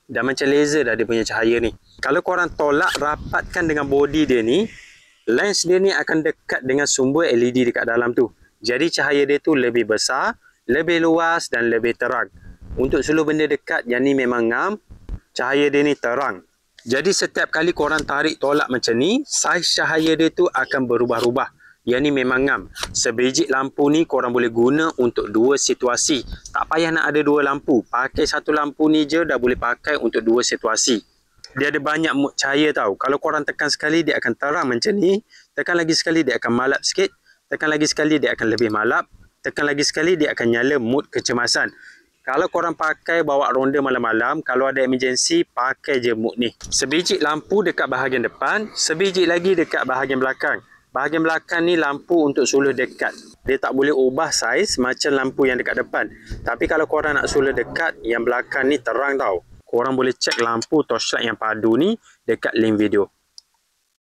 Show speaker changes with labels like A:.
A: Dah macam laser dah dia punya cahaya ni. Kalau korang tolak rapatkan dengan body dia ni, lens dia ni akan dekat dengan sumber LED dekat dalam tu. Jadi cahaya dia tu lebih besar, lebih luas dan lebih terang. Untuk seluruh benda dekat yang ni memang ngam, cahaya dia ni terang. Jadi setiap kali korang tarik tolak macam ni, saiz cahaya dia tu akan berubah-ubah. Yang ni memang ngam. Sebiji lampu ni korang boleh guna untuk dua situasi. Tak payah nak ada dua lampu. Pakai satu lampu ni je dah boleh pakai untuk dua situasi. Dia ada banyak mood cahaya tau. Kalau korang tekan sekali dia akan terang macam ni. Tekan lagi sekali dia akan malap sikit. Tekan lagi sekali dia akan lebih malap. Tekan lagi sekali dia akan nyala mood kecemasan. Kalau korang pakai bawa ronda malam-malam, kalau ada emergency, pakai je mood ni. Sebiji lampu dekat bahagian depan, sebiji lagi dekat bahagian belakang. Bahagian belakang ni lampu untuk suluh dekat. Dia tak boleh ubah saiz macam lampu yang dekat depan. Tapi kalau korang nak suluh dekat, yang belakang ni terang tau. Korang boleh cek lampu torchlight yang padu ni dekat link video.